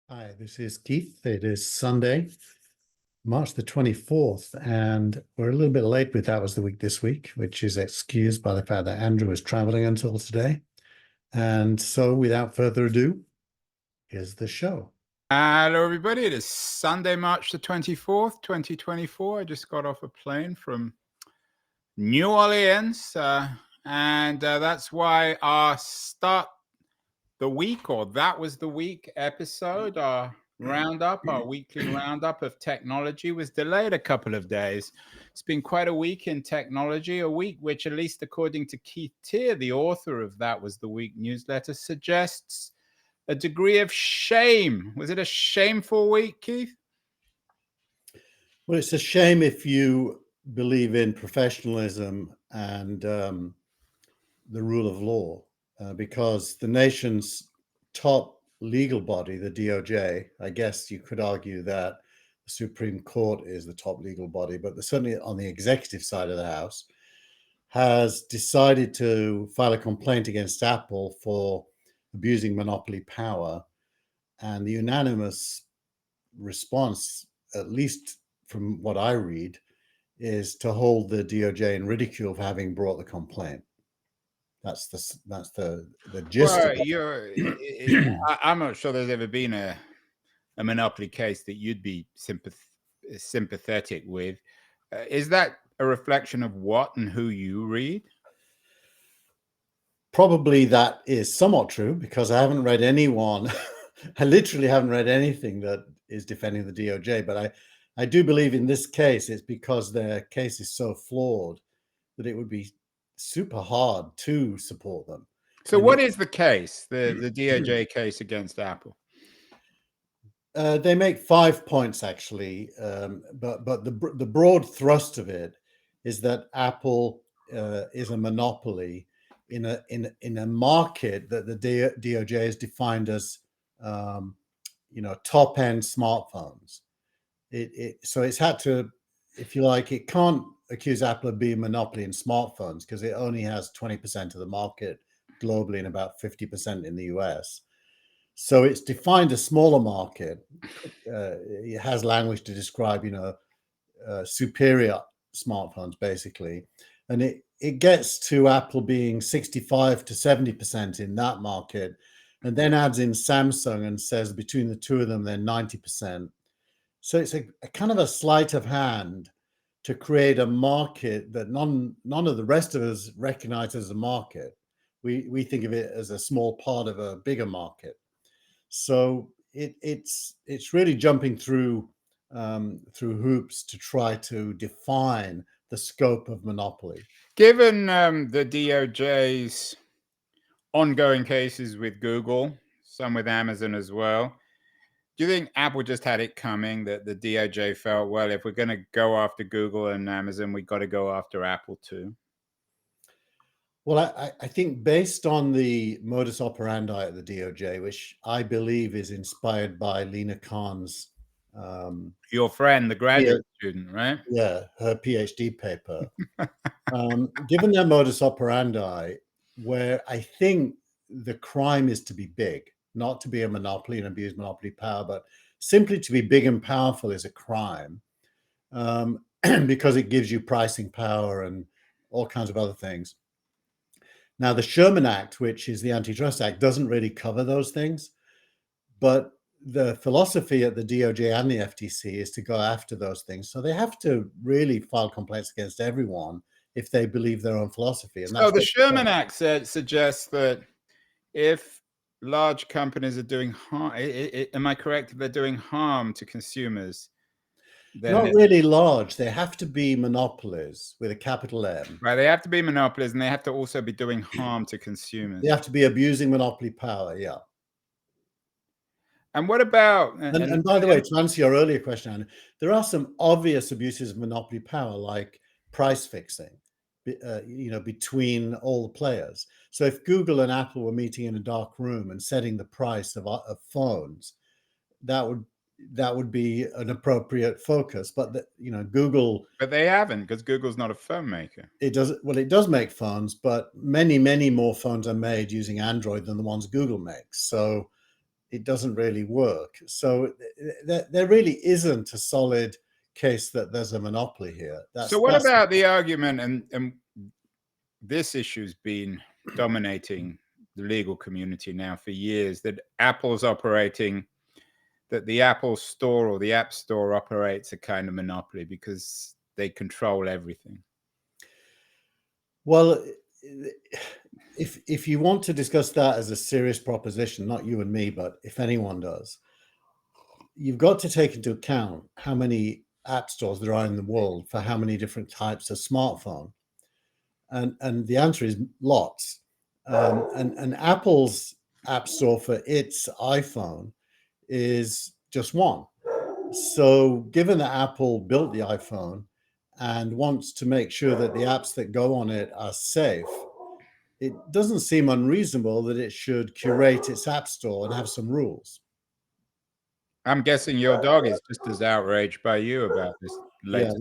Hi, this is Keith. It is Sunday, March the 24th, and we're a little bit late with That Was the Week this week, which is excused by the fact that Andrew is traveling until today. And so, without further ado, here's the show. Hello, everybody. It is Sunday, March the 24th, 2024. I just got off a plane from New Orleans, and that's why our Start the Week, or That Was the Week episode, our weekly roundup of technology was delayed a couple of days. It's been quite a week in technology, a week which, at least according to Keith Tier, the author of That Was the Week newsletter, suggests a degree of shame. Was it a shameful week, Keith? Well, it's a shame if you believe in professionalism and the rule of law, because the nation's top legal body, the DOJ, I guess you could argue that the Supreme Court is the top legal body, but certainly on the executive side of the House, has decided to file a complaint against Apple for abusing monopoly power. And the unanimous response, at least from what I read, is to hold the DOJ in ridicule for having brought the complaint. That's the gist Well, of it. I'm not sure there's ever been a monopoly case that you'd be sympathetic with. Is that a reflection of what and who you read? Probably that is somewhat true, because I haven't read anyone, I literally haven't read anything that is defending the DOJ, but I do believe in this case it's because their case is so flawed that it would be super hard to support them. So what is the case, the DOJ case against Apple? They make 5 points, actually, but the broad thrust of it is that Apple is a monopoly in a market that the DOJ has defined as top end smartphones. So it's had to, if you like, it can't accuse Apple of being a monopoly in smartphones because it only has 20% of the market globally and about 50% in the US. So it's defined a smaller market. It has language to describe, superior smartphones, basically. And it gets to Apple being 65 to 70% in that market, and then adds in Samsung and says between the two of them, they're 90%. So it's a kind of a sleight of hand to create a market that none of the rest of us recognize as a market. We think of it as a small part of a bigger market. So it's really jumping through hoops to try to define the scope of monopoly. Given the DOJ's ongoing cases with Google, some with Amazon as well, do you think Apple just had it coming, that the DOJ felt, well, if we're going to go after Google and Amazon, we've got to go after Apple too? Well, I think based on the modus operandi at the DOJ, which I believe is inspired by Lena Khan's your friend, the graduate student, right? Yeah, her PhD paper. Given their modus operandi, where I think the crime is to be big, not to be a monopoly and abuse monopoly power, but simply to be big and powerful is a crime, because it gives you pricing power and all kinds of other things. Now, the Sherman Act, which is the Antitrust Act, doesn't really cover those things, but the philosophy at the DOJ and the FTC is to go after those things. So they have to really file complaints against everyone if they believe their own philosophy. And so the Sherman Act suggests that if large companies are doing harm, am I correct if they're doing harm to consumers? Not really large. They have to be monopolies with a capital M. Right, they have to be monopolies, and they have to also be doing harm to consumers. They have to be abusing monopoly power, yeah. And what about... And by the way, to answer your earlier question, Anna, there are some obvious abuses of monopoly power, like price fixing, between all the players. So if Google and Apple were meeting in a dark room and setting the price of phones, that would be an appropriate focus. But Google... But they haven't, because Google's not a phone maker. It does make phones, but many more phones are made using Android than the ones Google makes. So it doesn't really work. So there really isn't a solid case that there's a monopoly here. So what about the argument, and this issue's been dominating the legal community now for years, that Apple's operating, that the Apple Store or the App Store operates a kind of monopoly because they control everything? Well, if you want to discuss that as a serious proposition, not you and me, but if anyone does, you've got to take into account how many app stores there are in the world for how many different types of smartphone. And the answer is lots. And Apple's app store for its iPhone is just one. So given that Apple built the iPhone and wants to make sure that the apps that go on it are safe, it doesn't seem unreasonable that it should curate its app store and have some rules. I'm guessing your dog is just as outraged by you about this latest.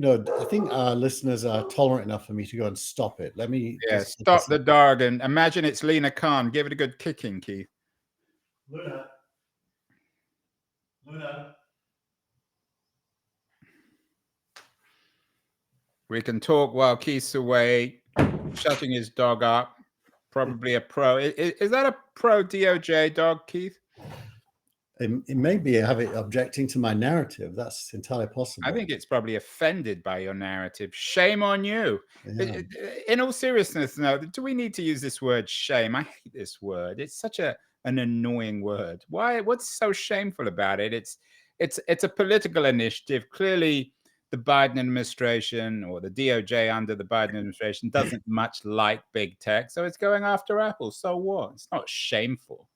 I think our listeners are tolerant enough for me to go and stop it. Let me stop the dog and imagine it's Lena Khan. Give it a good kicking, Keith. Luna. We can talk while Keith's away, shutting his dog up. Probably a pro. Is that a pro DOJ dog, Keith? It may be objecting to my narrative. That's entirely possible. I think it's probably offended by your narrative. Shame on you. Yeah. In all seriousness, no, do we need to use this word shame? I hate this word. It's such an annoying word. Why? What's so shameful about it? It's a political initiative. Clearly, the Biden administration or the DOJ under the Biden administration doesn't much like big tech, so it's going after Apple. So what? It's not shameful.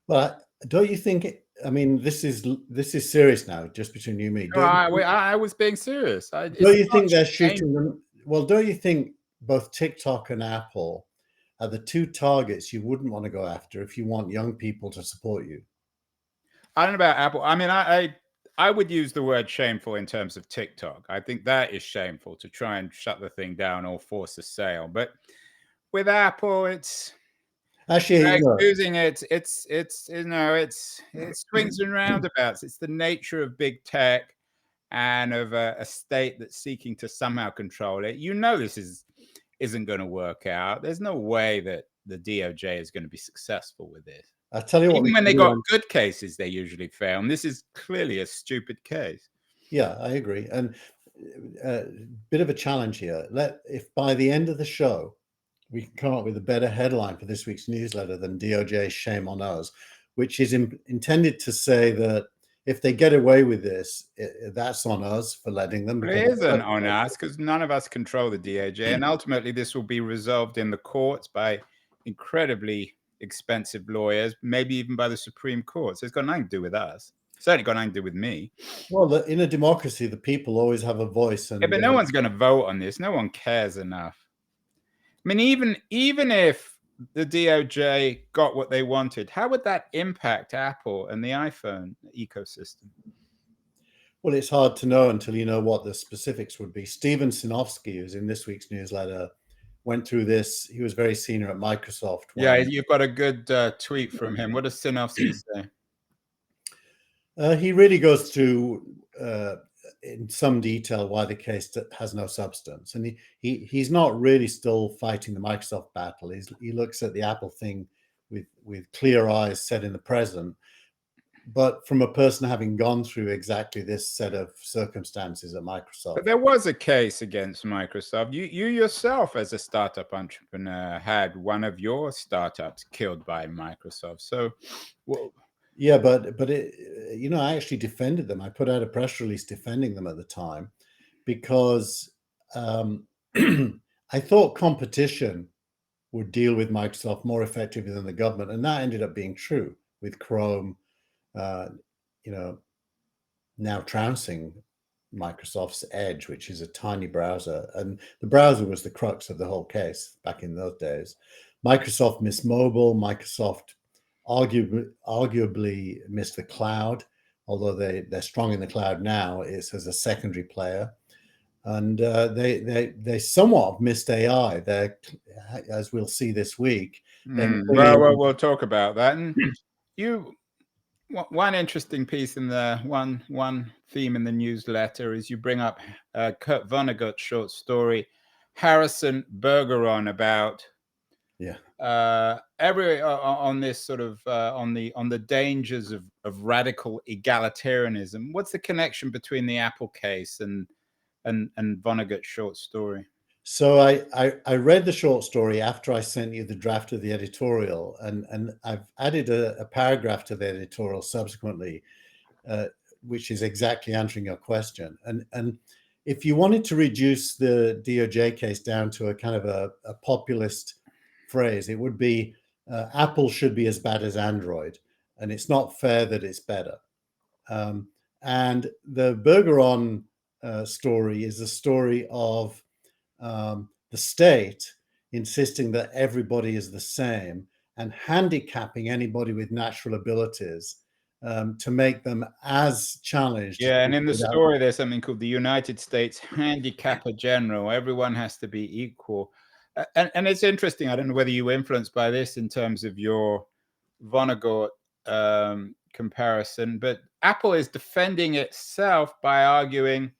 Well, don't you think? I mean, this is serious now, just between you and me. No, I was being serious. Don't you think they're shooting them? Well, don't you think both TikTok and Apple are the two targets you wouldn't want to go after if you want young people to support you? I don't know about Apple. I mean, I would use the word shameful in terms of TikTok. I think that is shameful to try and shut the thing down or force a sale. But with Apple, it's actually using it. It's swings and roundabouts. It's the nature of big tech and of a state that's seeking to somehow control it. You know, this isn't going to work out. There's no way that the DOJ is going to be successbit with this. I'll tell you what. Even when they got good cases, they usually fail. And this is clearly a stupid case. Yeah, I agree. And a bit of a challenge here. If by the end of the show, we can come up with a better headline for this week's newsletter than DOJ shame on us, which is intended to say that if they get away with this, that's on us for letting them. But it isn't on us because none of us control the DOJ. And ultimately, this will be resolved in the courts by incredibly expensive lawyers, maybe even by the Supreme Court. So it's got nothing to do with us. It's certainly got nothing to do with me. Well, in a democracy, the people always have a voice. And, yeah, but no one's going to vote on this. No one cares enough. I mean, even if the DOJ got what they wanted, how would that impact Apple and the iPhone ecosystem? Well, it's hard to know until you know what the specifics would be. Steven Sinofsky, who's in this week's newsletter, went through this. He was very senior at Microsoft. Yeah, you've got a good tweet from him. What does Sinofsky say? He really goes through in some detail why the case has no substance, and he's not really still fighting the Microsoft battle. He looks at the Apple thing with clear eyes, set in the present, but from a person having gone through exactly this set of circumstances at Microsoft. But there was a case against Microsoft. You yourself, as a startup entrepreneur, had one of your startups killed by Microsoft. So, well, yeah, but I actually defended them. I put out a press release defending them at the time because I thought competition would deal with Microsoft more effectively than the government, and that ended up being true with Chrome. Now trouncing Microsoft's Edge, which is a tiny browser, and the browser was the crux of the whole case back in those days. Microsoft missed mobile. Microsoft arguably missed the cloud, although they're strong in the cloud now. It's as a secondary player, and they somewhat missed AI. As we'll see this week, including We'll talk about that. And one interesting piece in the one theme in the newsletter is you bring up Kurt Vonnegut's short story, Harrison Bergeron, about on this sort of on the dangers of radical egalitarianism. What's the connection between the Apple case and Vonnegut's short story? So I read the short story after I sent you the draft of the editorial, and I've added a paragraph to the editorial subsequently, which is exactly answering your question. And if you wanted to reduce the DOJ case down to a kind of a populist phrase, it would be Apple should be as bad as Android, and it's not fair that it's better. And the Bergeron story is a story of the state insisting that everybody is the same and handicapping anybody with natural abilities to make them as challenged. Yeah, and in the story, there's something called the United States Handicapper General. Everyone has to be equal. And it's interesting. I don't know whether you were influenced by this in terms of your Vonnegut comparison, but Apple is defending itself by arguing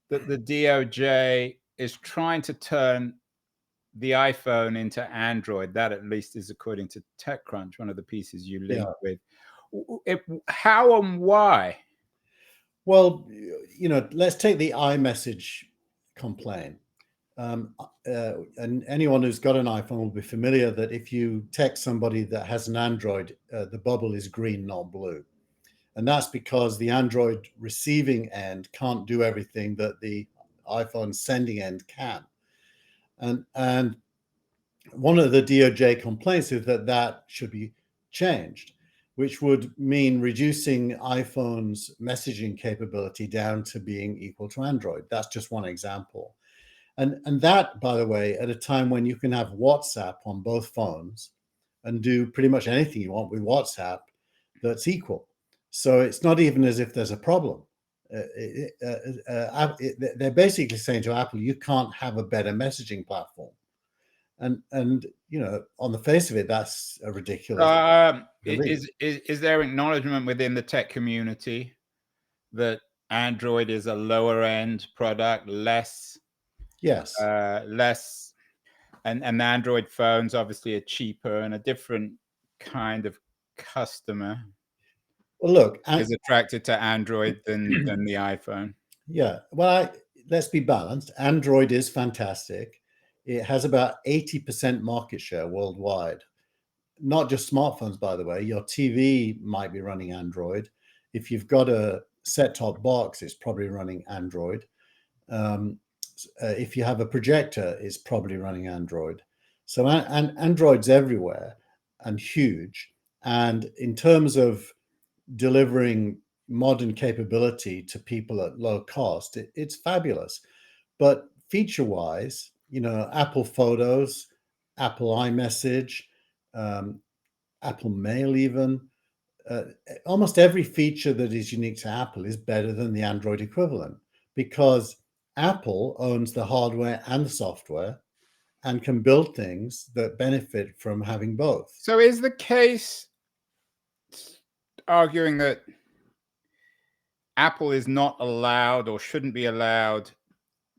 that the DOJ is trying to turn the iPhone into Android. That, at least, is according to TechCrunch, one of the pieces you linked with. How and why? Well, let's take the iMessage complaint. And anyone who's got an iPhone will be familiar that if you text somebody that has an Android, the bubble is green, not blue. And that's because the Android receiving end can't do everything that the iPhone sending end can. And one of the DOJ complaints is that should be changed, which would mean reducing iPhone's messaging capability down to being equal to Android. That's just one example. And that, by the way, at a time when you can have WhatsApp on both phones and do pretty much anything you want with WhatsApp that's equal. So it's not even as if there's a problem. They're basically saying to Apple, you can't have a better messaging platform. And on the face of it, that's a ridiculous. Is there acknowledgement within the tech community that Android is a lower end product, less? Yes. Less, and Android phones obviously are cheaper and a different kind of customer. Well, look, is attracted to Android than the iPhone. Yeah. Well, let's be balanced. Android is fantastic. It has about 80% market share worldwide. Not just smartphones, by the way. Your TV might be running Android. If you've got a set-top box, it's probably running Android. If you have a projector, it's probably running Android. So Android's everywhere and huge. And in terms of delivering modern capability to people at low cost, it's fabulous. But feature-wise, Apple Photos, Apple iMessage, Apple Mail even, almost every feature that is unique to Apple is better than the Android equivalent, because Apple owns the hardware and the software and can build things that benefit from having both. So is the case arguing that Apple is not allowed or shouldn't be allowed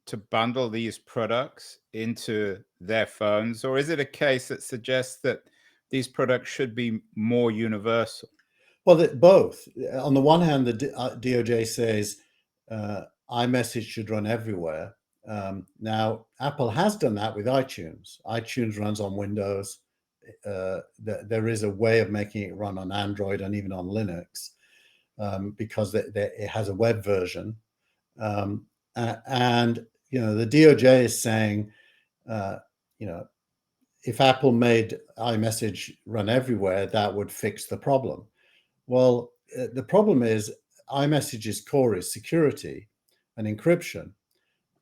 to bundle these products into their phones? Or is it a case that suggests that these products should be more universal? Well, both. On the one hand, the DOJ says iMessage should run everywhere. Now, Apple has done that with iTunes. iTunes runs on Windows. There is a way of making it run on Android and even on Linux, because it has a web version. And the DOJ is saying, if Apple made iMessage run everywhere, that would fix the problem. Well, the problem is iMessage's core is security and encryption.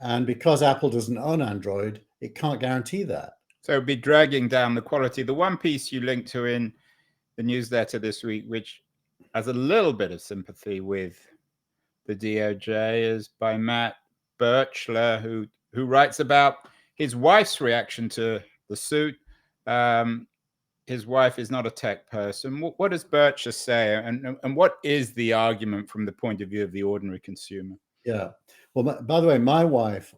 And because Apple doesn't own Android, it can't guarantee that. So it'd be dragging down the quality. The one piece you linked to in the newsletter this week, which has a little bit of sympathy with the DOJ, is by Matt Birchler, who writes about his wife's reaction to the suit. his wife is not a tech person. What does Bircher say, and what is the argument from the point of view of the ordinary consumer? Yeah. Well, by the way, my wife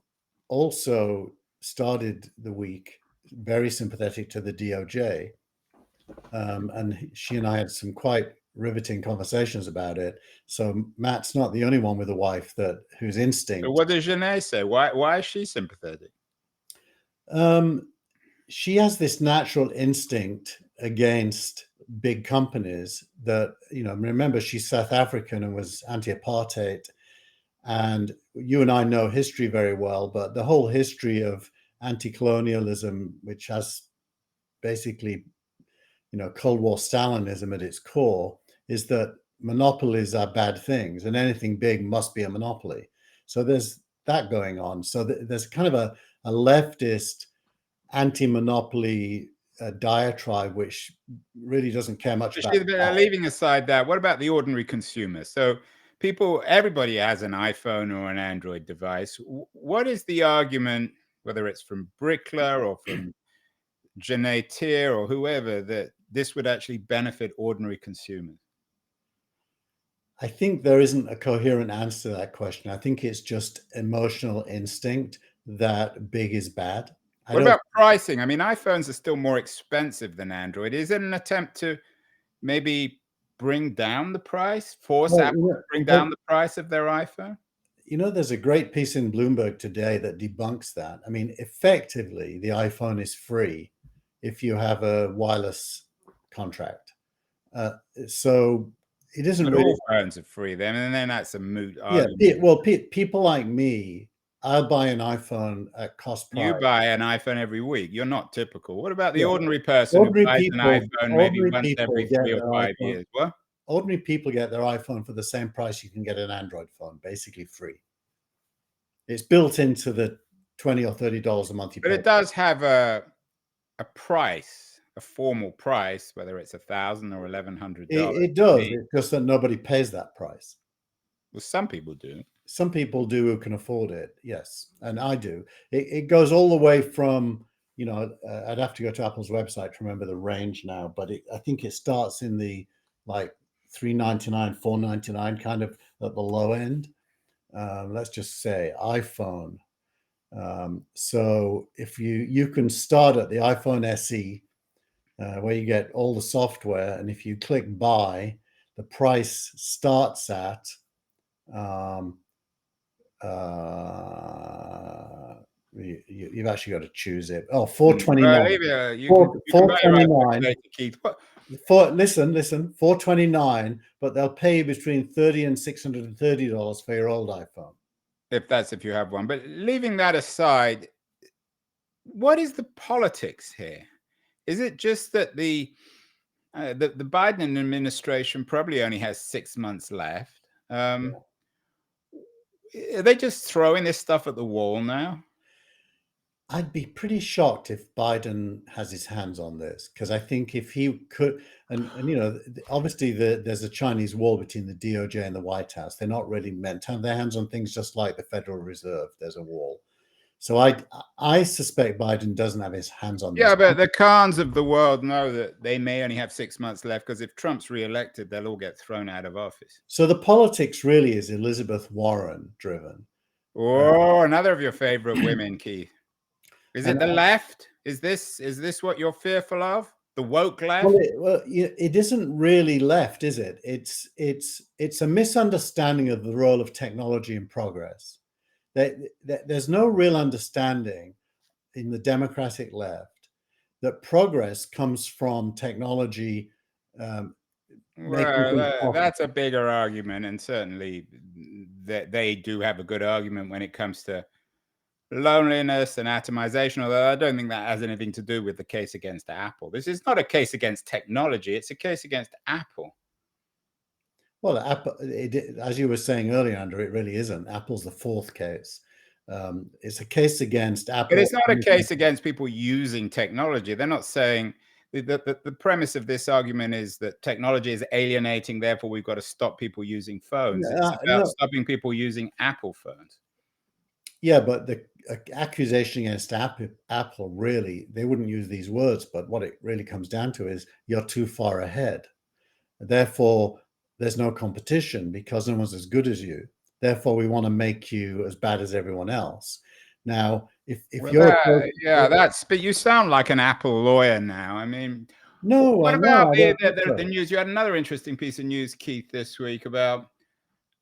also started the week very sympathetic to the DOJ. And she and I had some quite riveting conversations about it. So Matt's not the only one with a wife whose instinct. So what does Janae say? Why is she sympathetic? She has this natural instinct against big companies that, remember, she's South African and was anti-apartheid. And you and I know history very well, but the whole history of anti-colonialism, which has basically, Cold War Stalinism at its core, is that monopolies are bad things and anything big must be a monopoly. So there's that going on. So there's kind of a leftist anti-monopoly diatribe, which really doesn't care much about leaving aside that, what about the ordinary consumer? So everybody has an iPhone or an Android device. What is the argument, whether it's from Brickler or from Janae Tier or whoever, that this would actually benefit ordinary consumers? I think there isn't a coherent answer to that question. I think it's just emotional instinct that big is bad. What about pricing? I mean, iPhones are still more expensive than Android. Is it an attempt to maybe bring down the price, force Apple to bring down the price of their iPhone? There's a great piece in Bloomberg today that debunks that. I mean, effectively, the iPhone is free if you have a wireless contract. So it isn't but really. All phones are free then, and then that's a moot argument. Yeah, well, people like me, I'll buy an iPhone at cost price. You buy an iPhone every week. You're not typical. What about the ordinary person who buys an iPhone maybe once every 3 or 5 years? What? Ordinary people get their iPhone for the same price you can get an Android phone, basically free. It's built into the $20 or $30 a month you pay. But it does have a price, a formal price, whether it's $1,000 or $1,100. It does. It's just that nobody pays that price. Well, some people do. Some people do who can afford it, yes, and I do. It goes all the way from, I'd have to go to Apple's website to remember the range now, but I think it starts in the like $399, $499 kind of at the low end. Let's just say iPhone. So if you can start at the iPhone SE, where you get all the software, and if you click buy, the price starts at you've actually got to choose it. Oh, $429. Listen, $429, but they'll pay you between $30 and $630 for your old iPhone. If you have one. But leaving that aside, what is the politics here? Is it just that the Biden administration probably only has 6 months left? Are they just throwing this stuff at the wall now? I'd be pretty shocked if Biden has his hands on this, because I think if he could, and obviously there's a Chinese wall between the DOJ and the White House. They're not really meant to have their hands on things, just like the Federal Reserve. There's a wall. So I suspect Biden doesn't have his hands on this. Yeah, but the Khans of the world know that they may only have 6 months left, because if Trump's reelected, they'll all get thrown out of office. So the politics really is Elizabeth Warren driven. Oh, another of your favorite women, Keith. Is it the left? Is this what you're fearful of? The woke left? Well, it isn't really left, is it? It's a misunderstanding of the role of technology in progress. There's no real understanding in the Democratic left that progress comes from technology. Well, that's a bigger argument, and certainly they do have a good argument when it comes to loneliness and atomization, although I don't think that has anything to do with the case against Apple. This is not a case against technology, it's a case against Apple. Well, Apple, as you were saying earlier, Andrew, it really isn't. Apple's the fourth case. It's a case against Apple. But it's not a case against people using technology. They're not saying the premise of this argument is that technology is alienating, therefore we've got to stop people using phones. It's about stopping people using Apple phones. Yeah, but the accusation against Apple really, they wouldn't use these words, but what it really comes down to is you're too far ahead. Therefore, there's no competition because no one's as good as you. Therefore, we want to make you as bad as everyone else. Now, if Well, you're but you sound like an Apple lawyer now. I mean, no, what no, about I don't think the so. news? You had another interesting piece of news, Keith, this week about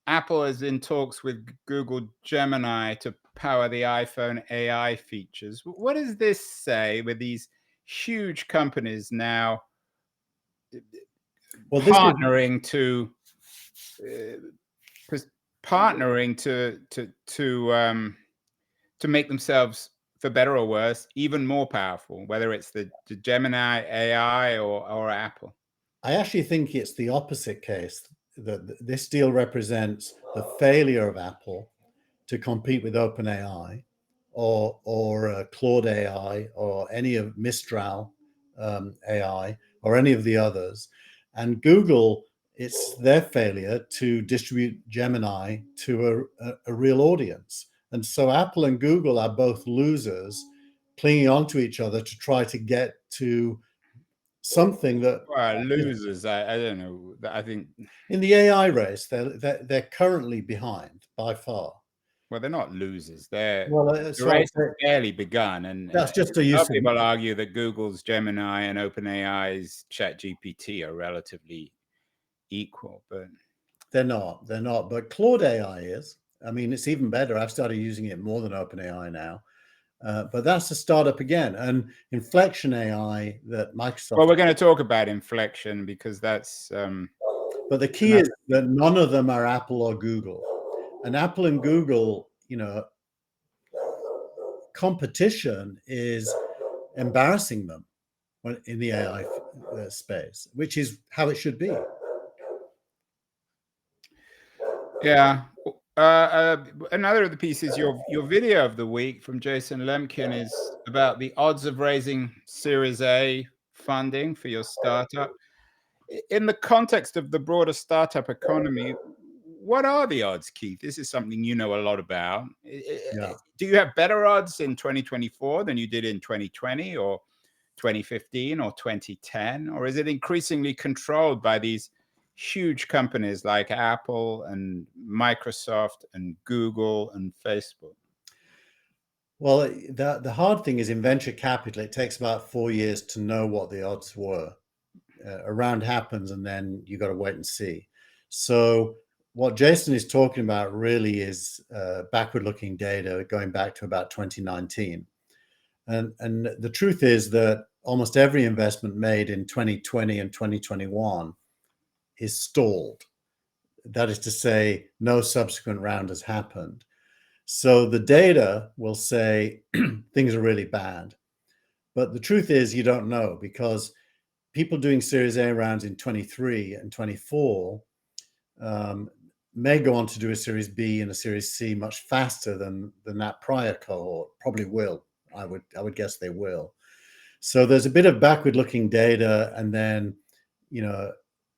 Apple is in talks with Google Gemini to power the iPhone AI features. What does this say with these huge companies now Well, this is partnering to partnering to make themselves, for better or worse, even more powerful, whether it's the Gemini AI or Apple? I actually think it's the opposite case, that this deal represents the failure of Apple to compete with OpenAI or Claude AI or any of Mistral AI or any of the others. And Google, it's their failure to distribute Gemini to a real audience. And so Apple and Google are both losers clinging onto each other to try to get to something that Well, losers, I don't know. I think, in the AI race, they're currently behind by far. well, they're not losers. Well, The so race has barely begun, and that's just a a lot use of of. people argue that Google's Gemini and OpenAI's ChatGPT are relatively equal, but They're not. They're not. But Claude AI is. I mean, it's even better. I've started using it more than OpenAI now. But that's a startup again. And Inflection AI that well, Microsoft. we're going to talk about inflection because that's But the key is another. that none of them are Apple or Google. And Apple and Google, competition is embarrassing them in the AI space, which is how it should be. Yeah. Another of the pieces, your video of the week from Jason Lemkin is about the odds of raising Series A funding for your startup. In the context of the broader startup economy, what are the odds, Keith? This is something you know a lot about. Yeah. Do you have better odds in 2024 than you did in 2020 or 2015 or 2010? Or is it increasingly controlled by these huge companies like Apple and Microsoft and Google and Facebook? Well, the hard thing is in venture capital, it takes about 4 years to know what the odds were. A round happens and then you got to wait and see. So what Jason is talking about really is backward-looking data going back to about 2019. And the truth is that almost every investment made in 2020 and 2021 is stalled. That is to say, no subsequent round has happened. So the data will say things are really bad. But the truth is, you don't know, because people doing Series A rounds in 23 and 24 may go on to do a Series B and a Series C much faster than that prior cohort. Probably will. I would guess they will. So there's a bit of backward-looking data, and then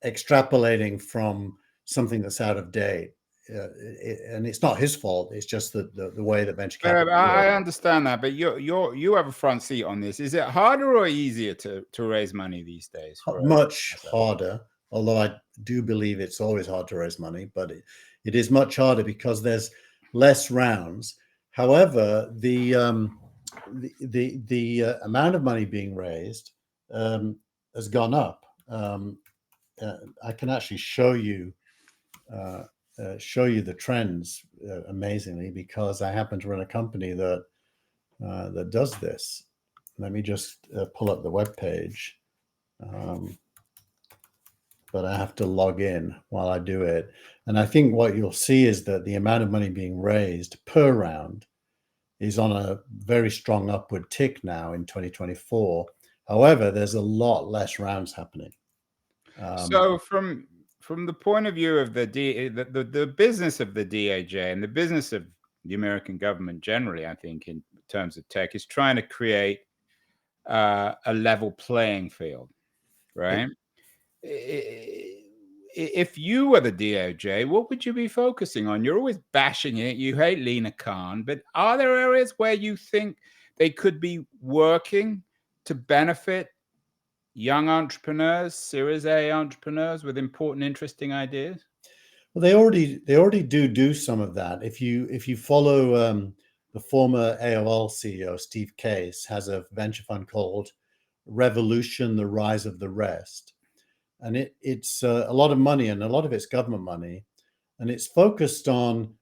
extrapolating from something that's out of date. And it's not his fault. It's just the way that venture capital I works. understand that, but you have a front seat on this. Is it harder or easier to raise money these days for Much harder, although I do believe it's always hard to raise money, but it is much harder because there's less rounds. However, the amount of money being raised has gone up. I can actually show you the trends amazingly, because I happen to run a company that does this. Let me just pull up the web page. But I have to log in while I do it. And I think what you'll see is that the amount of money being raised per round is on a very strong upward tick now in 2024. However, there's a lot less rounds happening. So from the point of view of the business of the DOJ and the business of the American government generally, I think in terms of tech, is trying to create a level playing field, right? if you were the DOJ, what would you be focusing on? You're always bashing it. You hate Lena Khan, but are there areas where you think they could be working to benefit young entrepreneurs, Series A entrepreneurs with important, interesting ideas? Well, they already do some of that. If you follow the former AOL CEO Steve Case has a venture fund called Revolution: The Rise of the Rest, and it's a lot of money, and a lot of it's government money, and it's focused on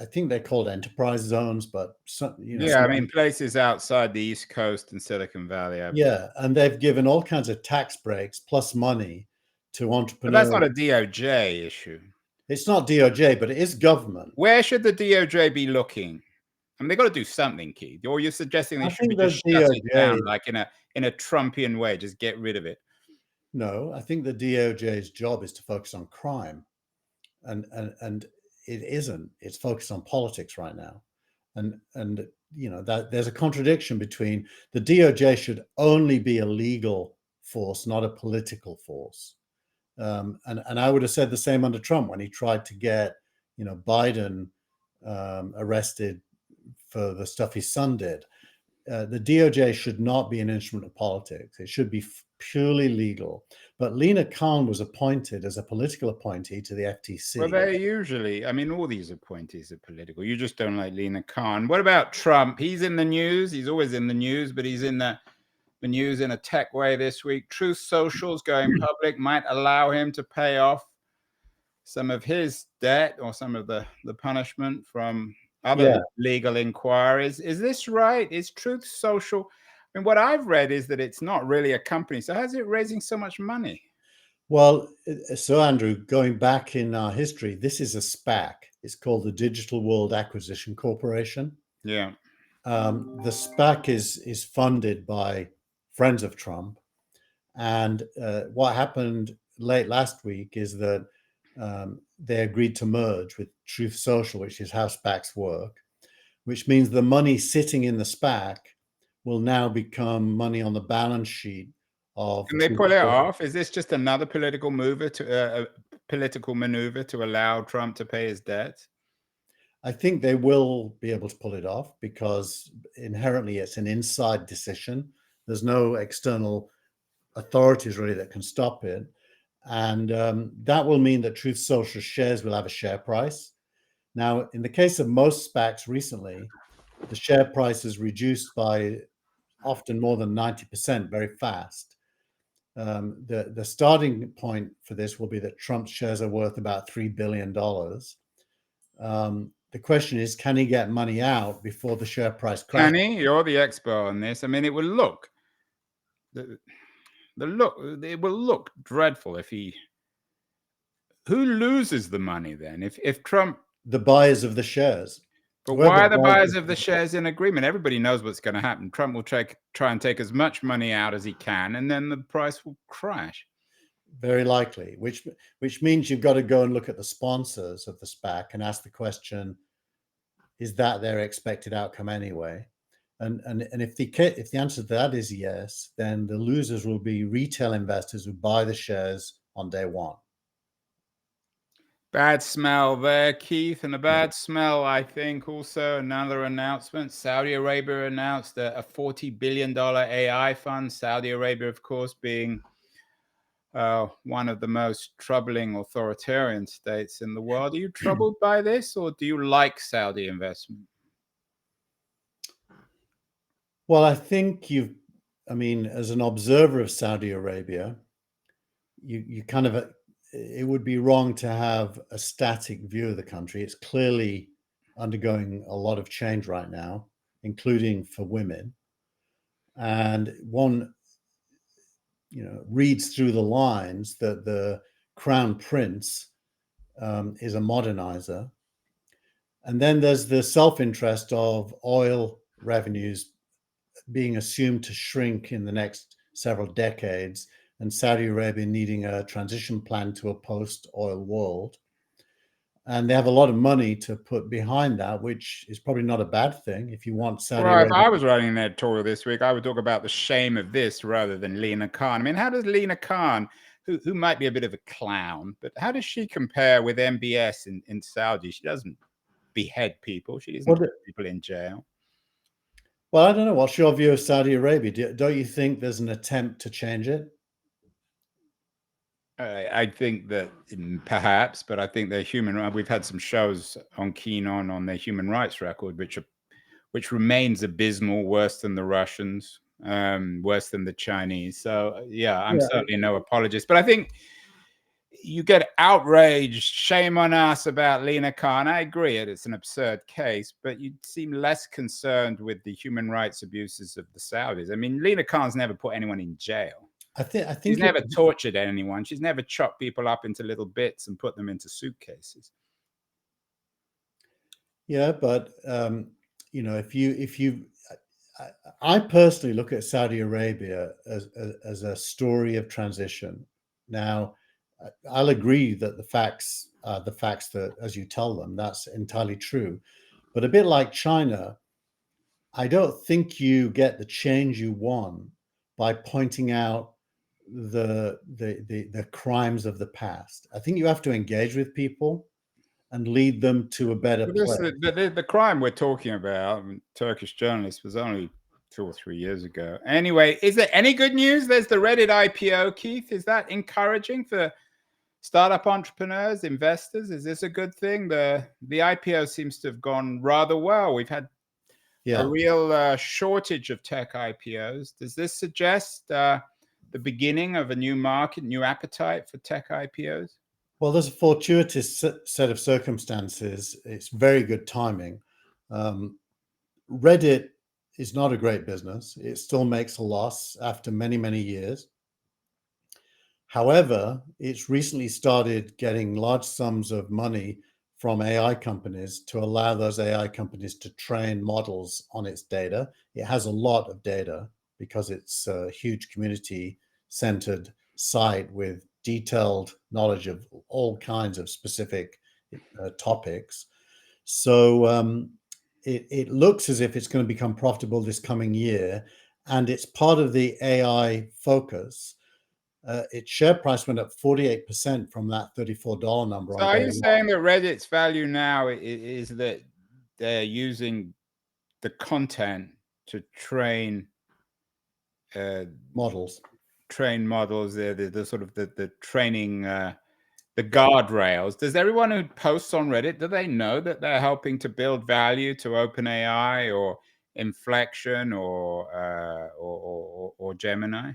I think they're called enterprise zones, but I mean places outside the East Coast and Silicon Valley. Yeah, and they've given all kinds of tax breaks plus money to But entrepreneurs. that's not a DOJ issue. It's not DOJ, but it is government. Where should the DOJ be looking? I mean, they got to do something, Keith. Or you're suggesting they should be just shut it down, like in a Trumpian way, just get rid of it. No, I think the DOJ's job is to focus on crime, and it isn't. It's focused on politics right now, and that there's a contradiction between the DOJ should only be a legal force, not a political force. And I would have said the same under Trump when he tried to get Biden arrested for the stuff his son did. The DOJ should not be an instrument of politics. It should be purely legal. But Lena Khan was appointed as a political appointee to the FTC. Well, they usually, I mean, all these appointees are political. You just don't like Lena Khan. What about Trump? He's in the news. He's always in the news, but he's in the news in a tech way this week. Truth Social's going public might allow him to pay off some of his debt or some of the punishment from other legal inquiries. Is this right? Is Truth Social? I mean, what I've read is that it's not really a company. So how's it raising so much money? Well, so Andrew, going back in our history, this is a SPAC. It's called the Digital World Acquisition Corporation. Yeah. The SPAC is funded by friends of Trump. And what happened late last week is that they agreed to merge with Truth Social, which is how SPACs work, which means the money sitting in the SPAC will now become money on the balance sheet of. Can they pull it off? Is this just another political maneuver to allow Trump to pay his debt? I think they will be able to pull it off because inherently it's an inside decision. There's no external authorities really that can stop it. And that will mean that Truth Social shares will have a share price. Now, in the case of most SPACs recently, the share price is reduced by often more than 90% very fast. The starting point for this will be that Trump's shares are worth about $3 billion. The question is, can he get money out before the share price crashes? Can he? You're the expert on this. I mean, it will look it will look dreadful if he. Who loses the money then? If Trump, the buyers of the shares. But why are the buyers of the shares in agreement? Everybody knows what's going to happen. Trump will try and take as much money out as he can, and then the price will crash. Very likely, which means you've got to go and look at the sponsors of the SPAC and ask the question: is that their expected outcome anyway? And if the answer to that is yes, then the losers will be retail investors who buy the shares on day one. Bad smell there, Keith, and a bad smell, I think, also another announcement. Saudi Arabia announced a $40 billion AI fund. Saudi Arabia, of course, being one of the most troubling authoritarian states in the world. Are you troubled by this, or do you like Saudi investment? Well, I think as an observer of Saudi Arabia, you kind of, it would be wrong to have a static view of the country. It's clearly undergoing a lot of change right now, including for women. And one, reads through the lines that the crown prince is a modernizer. And then there's the self-interest of oil revenues being assumed to shrink in the next several decades, and Saudi Arabia needing a transition plan to a post-oil world. And they have a lot of money to put behind that, which is probably not a bad thing if you want Saudi Arabia. If I was writing an editorial this week, I would talk about the shame of this rather than Lena Khan. I mean, how does Lena Khan who might be a bit of a clown, but how does she compare with MBS in Saudi? She doesn't behead people. She doesn't put people in jail. Well, I don't know. What's your view of Saudi Arabia? Don't you think there's an attempt to change it? I think that perhaps, but I think their human rights. We've had some shows on Keen on their human rights record, which remains abysmal, worse than the Russians, worse than the Chinese. So yeah, I'm certainly no apologist, but I think you get outraged, shame on us about Lina Khan. I agree, it's an absurd case, but you seem less concerned with the human rights abuses of the Saudis. I mean, Lina Khan's never put anyone in jail. I think she's never tortured anyone. She's never chopped people up into little bits and put them into suitcases. Yeah, but I personally look at Saudi Arabia as a story of transition. Now, I'll agree that the facts that as you tell them, that's entirely true. But a bit like China, I don't think you get the change you want by pointing out the crimes of the past. I think you have to engage with people and lead them to a better place. The crime we're talking about, Turkish journalist, was only 2 or 3 years ago. Anyway, is there any good news? There's the Reddit IPO, Keith. Is that encouraging for startup entrepreneurs, investors? Is this a good thing? The IPO seems to have gone rather well. We've had a real shortage of tech IPOs. Does this suggest the beginning of a new market, new appetite for tech IPOs? Well, there's a fortuitous set of circumstances. It's very good timing. Reddit is not a great business. It still makes a loss after many, many years. However, it's recently started getting large sums of money from AI companies to allow those AI companies to train models on its data. It has a lot of data because it's a huge community-centered site with detailed knowledge of all kinds of specific topics. So it looks as if it's going to become profitable this coming year, and it's part of the AI focus. Its share price went up 48% from that $34 number. So are you saying that Reddit's value now is that they're using the content to train models? The sort of the training, the guardrails. Does everyone who posts on Reddit, do they know that they're helping to build value to OpenAI or Inflection or Gemini?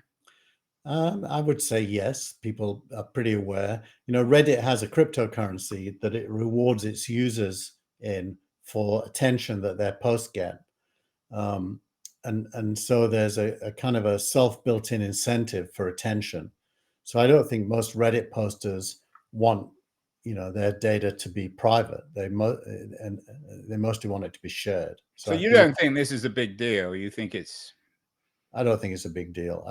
I would say yes. People are pretty aware. Reddit has a cryptocurrency that it rewards its users in for attention that their posts get. And so there's a kind of a self-built-in incentive for attention. So I don't think most Reddit posters want their data to be private. They mostly want it to be shared. So you don't think this is a big deal? You think it's... I don't think it's a big deal.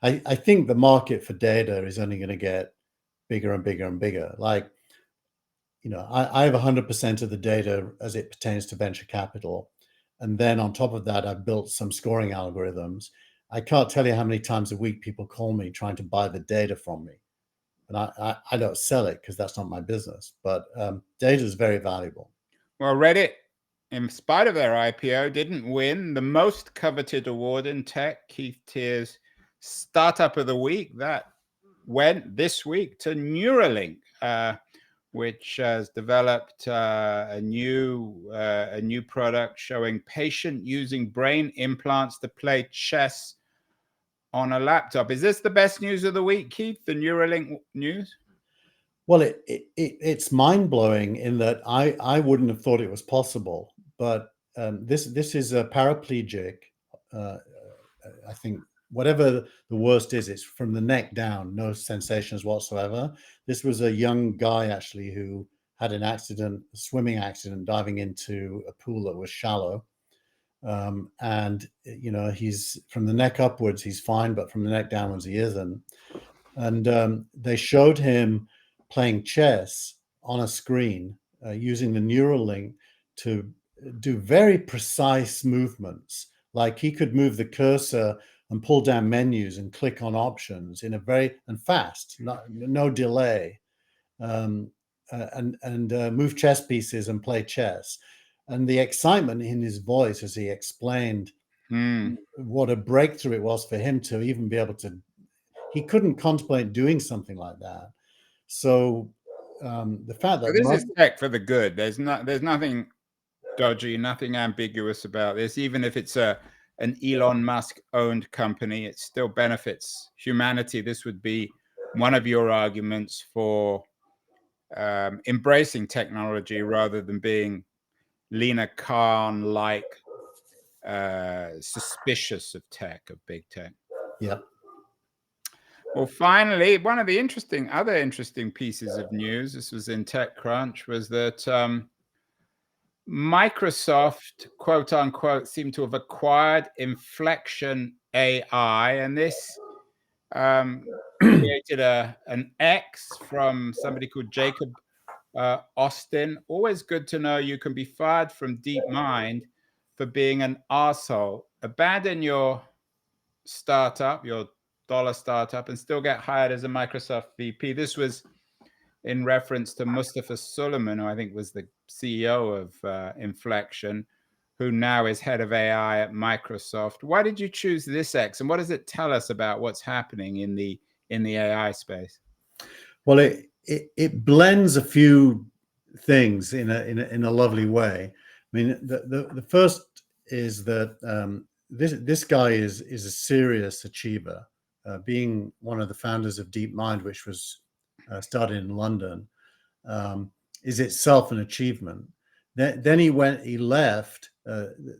I think the market for data is only going to get bigger and bigger and bigger. Like, I have 100% of the data as it pertains to venture capital. And then on top of that, I've built some scoring algorithms. I can't tell you how many times a week people call me trying to buy the data from me. And I don't sell it because that's not my business. But data is very valuable. Well, Reddit, in spite of their IPO, didn't win the most coveted award in tech, Keith Tear's Startup of the Week. That went this week to Neuralink, which has developed a new product showing patient using brain implants to play chess on a laptop. Is this the best news of the week, Keith? The Neuralink news? Well, it's mind-blowing in that I wouldn't have thought it was possible. But this is a paraplegic. I think whatever the worst is, it's from the neck down, no sensations whatsoever. This was a young guy actually who had an accident, a swimming accident, diving into a pool that was shallow. And he's from the neck upwards, he's fine, but from the neck downwards, he isn't. And they showed him playing chess on a screen using the Neuralink to do very precise movements. Like he could move the cursor and pull down menus and click on options in a very fast, no delay, and move chess pieces and play chess. And the excitement in his voice as he explained what a breakthrough it was for him to even be able to. He couldn't contemplate doing something like that. So the fact that this is tech for the good. There's nothing dodgy, nothing ambiguous about this. Even if it's an Elon Musk owned company, it still benefits humanity. This would be one of your arguments for embracing technology rather than being Lena Khan-like suspicious of tech, of big tech. Yeah. Well, finally, one of the other interesting pieces of news, this was in TechCrunch, was that Microsoft, quote unquote, seemed to have acquired Inflection AI, and this created an X from somebody called Jacob Austin. Always good to know you can be fired from DeepMind for being an arsehole. Abandon your startup, your dollar startup, and still get hired as a Microsoft VP. This was in reference to Mustafa Suleyman, who I think was the CEO of Inflection, who now is head of AI at Microsoft. Why did you choose this X, and what does it tell us about what's happening in the AI space? Well, it blends a few things in a lovely way. I mean, the first is that this guy is a serious achiever, being one of the founders of DeepMind, which was started in London, is itself an achievement. Then he left.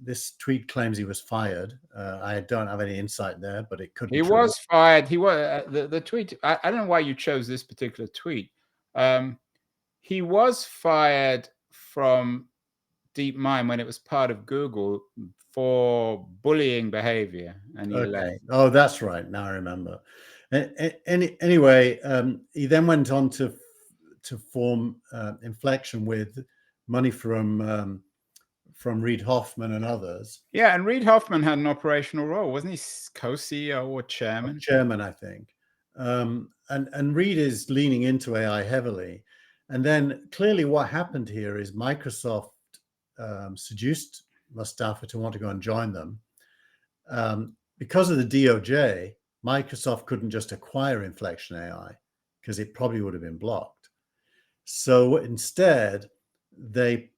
This tweet claims he was fired. I don't have any insight there, but it could be true. He was fired. He was the tweet. I don't know why you chose this particular tweet. He was fired from DeepMind when it was part of Google for bullying behavior, and he left. Oh, that's right. Now I remember. Anyway, he then went on to form Inflection with money from Reid Hoffman and others. Yeah, and Reid Hoffman had an operational role, wasn't he? Co-CEO or chairman? Chairman, I think. And Reid is leaning into AI heavily. And then clearly what happened here is Microsoft seduced Mustafa to want to go and join them. Because of the DOJ, Microsoft couldn't just acquire Inflection AI because it probably would have been blocked. So instead, they've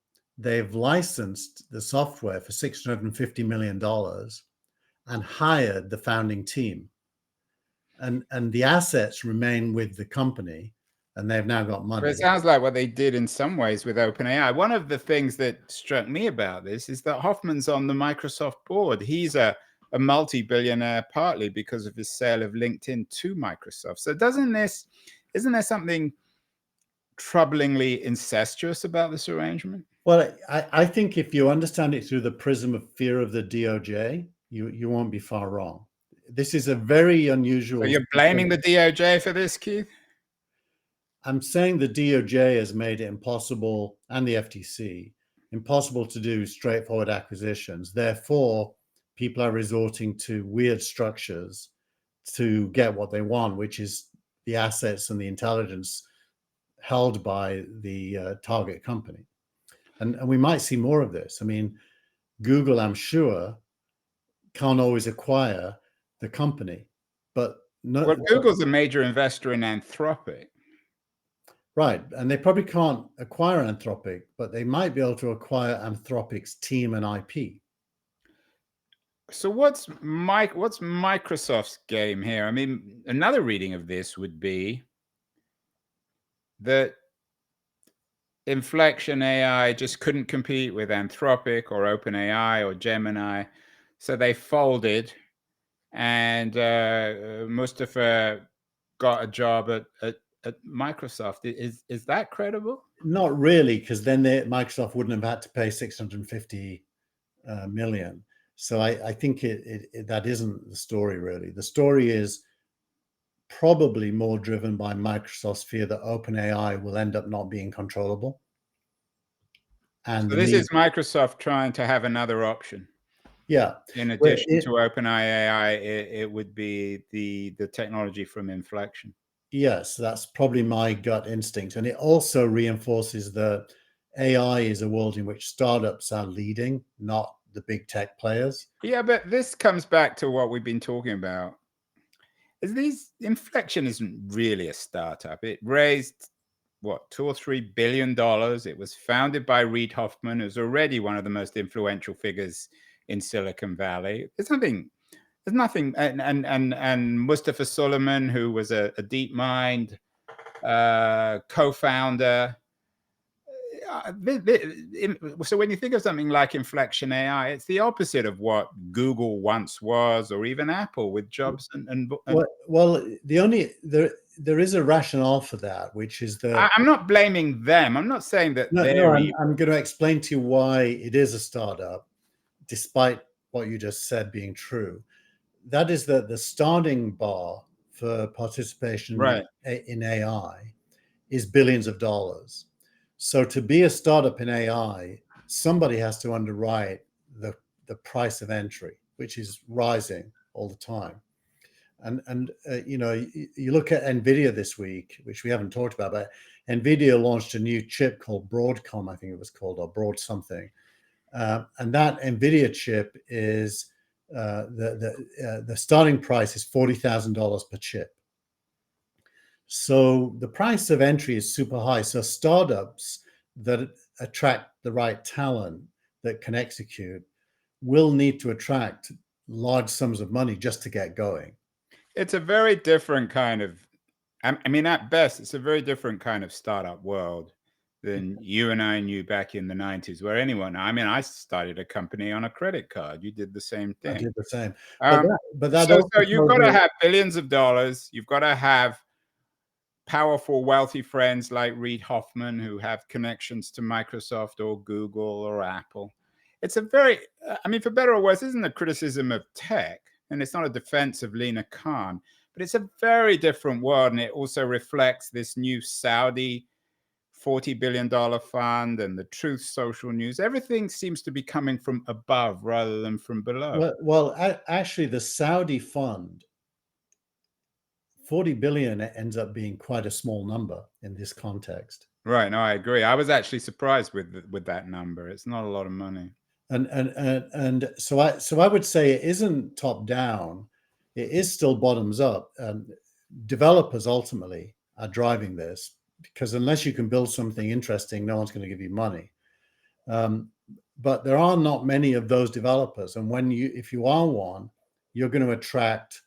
licensed the software for $650 million and hired the founding team. And the assets remain with the company, and they've now got money. But it sounds like what they did in some ways with OpenAI. One of the things that struck me about this is that Hoffman's on the Microsoft board. He's a multi-billionaire partly because of his sale of LinkedIn to Microsoft. So isn't there something troublingly incestuous about this arrangement? Well, I think if you understand it through the prism of fear of the DOJ, you won't be far wrong. This is a very unusual. So you're blaming the DOJ for this, Keith? I'm saying the DOJ has made it impossible, and the FTC, impossible to do straightforward acquisitions. Therefore, people are resorting to weird structures to get what they want, which is the assets and the intelligence held by the target company. And we might see more of this. I mean, Google, I'm sure, can't always acquire the company, but well, Google's a major investor in Anthropic. Right, and they probably can't acquire Anthropic, but they might be able to acquire Anthropic's team and IP. So what's Microsoft's game here? I mean, another reading of this would be that Inflection AI just couldn't compete with Anthropic or OpenAI or Gemini, so they folded, and Mustafa got a job at Microsoft. Is that credible? Not really, because then Microsoft wouldn't have had to pay $650 million. So I think that isn't the story, really. The story is probably more driven by Microsoft's fear that OpenAI will end up not being controllable. And so this is Microsoft trying to have another option. Yeah. In Well, addition to OpenAI, it would be the technology from Inflection. yes, that's probably my gut instinct. And it also reinforces that AI is a world in which startups are leading, not the big tech players. Yeah, but this comes back to what we've been talking about. Inflection isn't really a startup. It raised what, $2 or $3 billion. It was founded by Reid Hoffman, who's already one of the most influential figures in Silicon Valley. There's nothing, and Mustafa Suleyman, who was a DeepMind co-founder. So when you think of something like Inflection AI, it's the opposite of what Google once was, or even Apple with Jobs and Well, there is a rationale for that, which is that I'm not blaming them. I'm not saying that they're evil. I'm going to explain to you why it is a startup, despite what you just said being true. That is that the starting bar for participation Right. in AI is billions of dollars. So to be a startup in AI, somebody has to underwrite the price of entry, which is rising all the time. And you know, you look at NVIDIA this week, which we haven't talked about, but NVIDIA launched a new chip called Broadcom, I think it was called, or Broad something. And that NVIDIA chip is the starting price is $40,000 per chip. So the price of entry is super high. So startups that attract the right talent that can execute will need to attract large sums of money just to get going. It's a very different kind of, I mean, at best, it's a very different kind of startup world than you and I knew back in the 90s, where I started a company on a credit card. You did the same thing. I did the same. So you've got to have billions of dollars. You've got to have powerful, wealthy friends like Reid Hoffman who have connections to Microsoft or Google or Apple. It's a very, I mean, for better or worse, this isn't a criticism of tech, and it's not a defense of Lina Khan, but it's a very different world. And it also reflects this new Saudi $40 billion fund and the Truth Social News. Everything seems to be coming from above rather than from below. Well, actually, the Saudi fund, 40 billion ends up being quite a small number in this context. Right. No, I agree. I was actually surprised with that number. It's not a lot of money. And so I would say it isn't top down. It is still bottoms up. Developers ultimately are driving this, because unless you can build something interesting, no one's going to give you money. But there are not many of those developers, and if you are one, you're going to attract,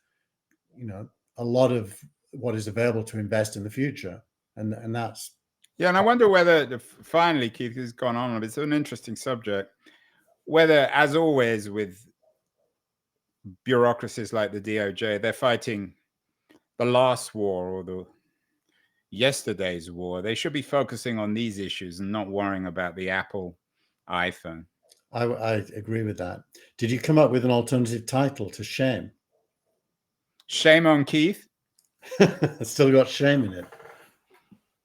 you know, a lot of what is available to invest in the future, and that's. Yeah, and I wonder whether finally, Keith, has gone on. It's an interesting subject. Whether, as always, with bureaucracies like the DOJ, they're fighting the last war or the yesterday's war. They should be focusing on these issues and not worrying about the Apple iPhone. I agree with that. Did you come up with an alternative title to shame? Shame on Keith? It's still got shame in it.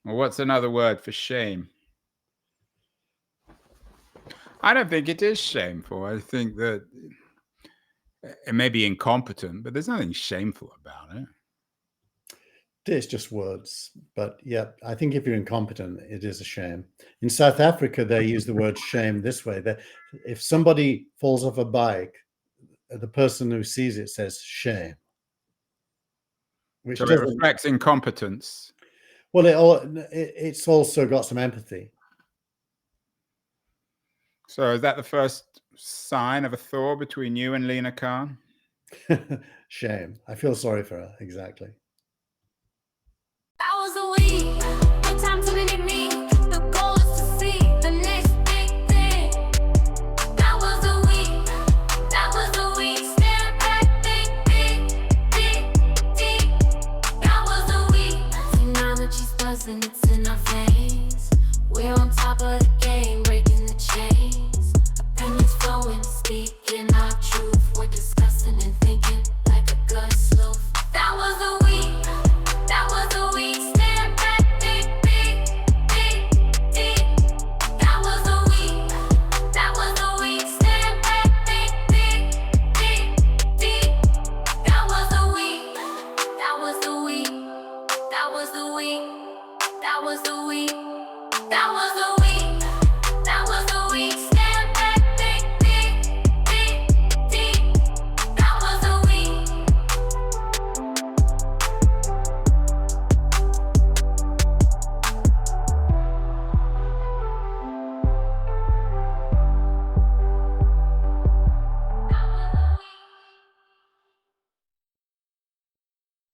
Well, what's another word for shame? I don't think it is shameful. I think that it may be incompetent, but there's nothing shameful about it. It's just words. But yeah, I think if you're incompetent, it is a shame. In South Africa, they use the word shame this way: that if somebody falls off a bike, the person who sees it says shame. Which so it reflects incompetence. Well, it's also got some empathy. So is that the first sign of a thaw between you and Lina Khan? Shame. I feel sorry for her. Exactly. That was a week. No time to limit me. The goal is to see the next big thing. That was a week. That was a week. Stand back, deep. That was a week. Technology's buzzing, it's in our face. We're on top of the game, breaking the chains. Opinions flowing, speaking our truth. We're discussing and thinking like a good sleuth. That was a week. That was a week. Stand back, deep. That was a week. That was a week. Stand back, deep. week. That was the week. That was the week.